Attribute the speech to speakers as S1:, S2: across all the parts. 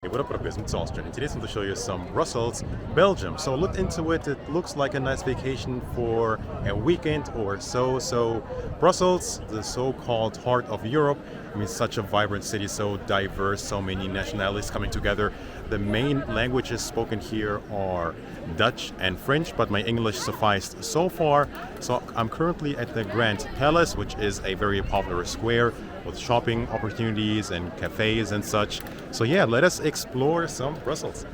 S1: Hey, what up, it's Mitsuownes, and today I'm going to show you some Brussels, Belgium. So look into it, it looks like a nice vacation for a weekend or so. So Brussels, the so-called heart of Europe, I mean, such a vibrant city, so diverse, so many nationalities coming together. The main languages spoken here are Dutch and French, but my English sufficed so far. So I'm currently at the Grand Palace, which is a very popular square with shopping opportunities and cafes and such. So yeah, let us explore some Brussels.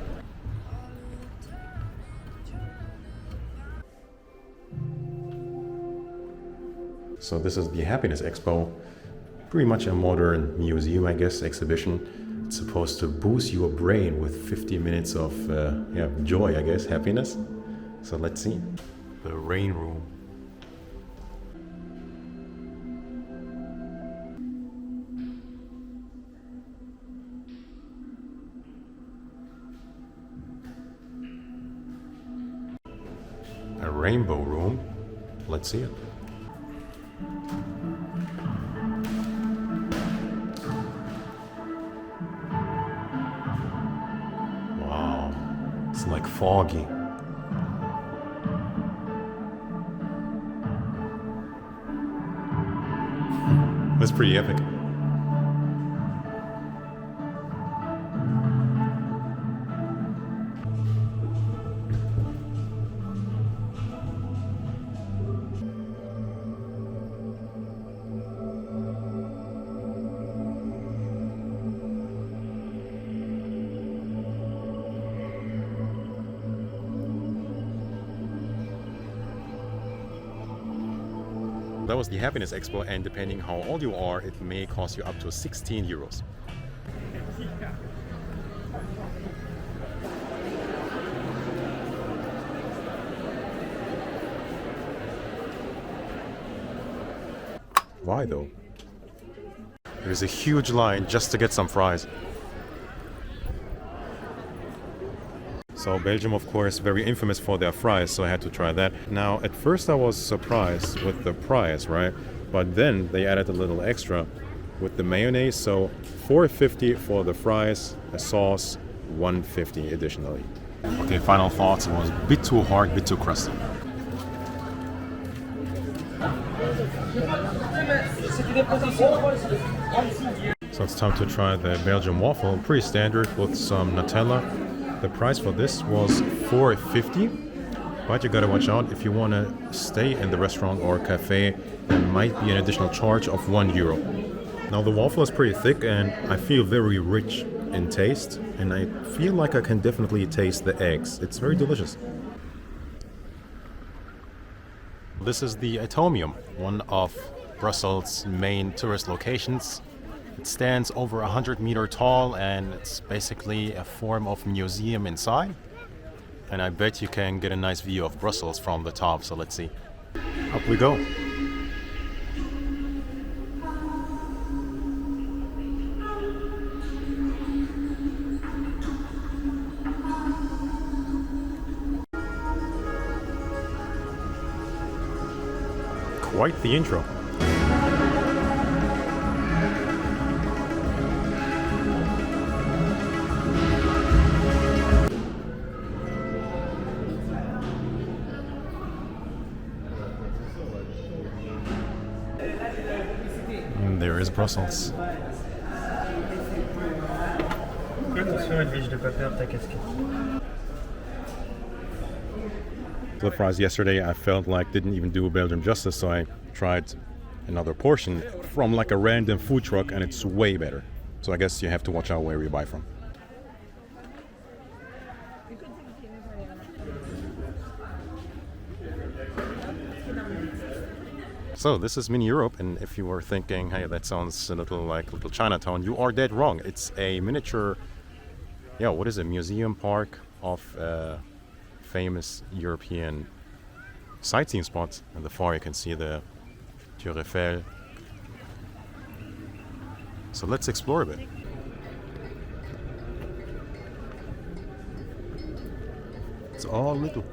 S1: So this is the Happiness Expo, pretty much a modern museum, I guess, exhibition. It's supposed to boost your brain with 50 minutes of joy, I guess, happiness. So let's see. The Rain Room. A rainbow room. Let's see it. Wow, it's like foggy. That's pretty epic. That was the Happiness Expo, and depending how old you are, it may cost you up to 16 euros. Why though? There's a huge line just to get some fries. So Belgium, of course, very infamous for their fries, so I had to try that. Now, at first I was surprised with the price, right? But then they added a little extra with the mayonnaise, so $4.50 for the fries, a sauce, $1.50 additionally. Okay, final thoughts. It was a bit too hard, a bit too crusty. So it's time to try the Belgian waffle, pretty standard with some Nutella. The price for this was $4.50, but you gotta watch out if you want to stay in the restaurant or cafe. There might be an additional charge of €1. Now the waffle is pretty thick and I feel very rich in taste, and I feel like I can definitely taste the eggs. It's very delicious. This is the Atomium, one of Brussels' main tourist locations. It stands over 100 meters tall, and it's basically a form of museum inside. And I bet you can get a nice view of Brussels from the top, so let's see. Up we go. Quite the intro. And there is Brussels. The fries yesterday I felt like didn't even do Belgium justice, so I tried another portion from like a random food truck, and it's way better. So I guess you have to watch out where you buy from. So this is mini Europe, and if you were thinking, hey, that sounds a little like Little Chinatown, you are dead wrong. It's a miniature, what is it, museum park of famous European sightseeing spots. And the far you can see the Tour Eiffel. So let's explore a bit. It's all little.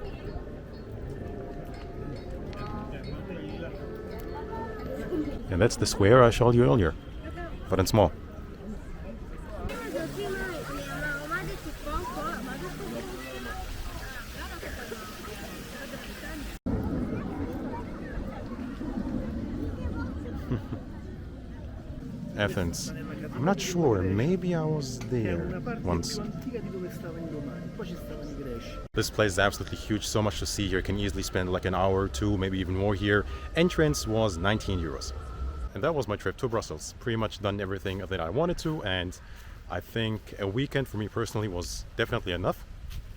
S1: And that's the square I showed you earlier, but in small. Athens. I'm not sure, maybe I was there once. This place is absolutely huge, so much to see here. You can easily spend like an hour or two, maybe even more here. Entrance was 19 euros. And that was my trip to Brussels. Pretty much done everything that I wanted to, and I think a weekend for me personally was definitely enough.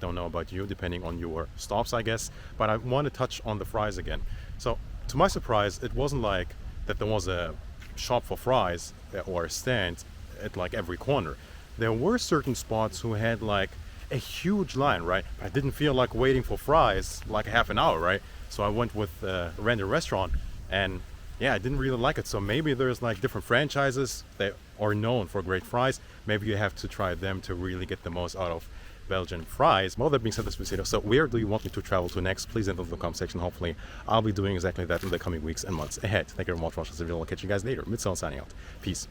S1: Don't know about you, depending on your stops, I guess. But I want to touch on the fries again. So, to my surprise, it wasn't like that there was a shop for fries or a stand at like every corner. There were certain spots who had like a huge line, right? I didn't feel like waiting for fries like half an hour, right? So I went with a random restaurant, and yeah, I didn't really like it. So maybe there's like different franchises that are known for great fries. Maybe you have to try them to really get the most out of Belgian fries. Well, that being said, this video. So where do you want me to travel to next? Please enter the comment section. Hopefully I'll be doing exactly that in the coming weeks and months ahead. Thank you very much for watching this video. I'll catch you guys later. Mitsuownes signing out. Peace.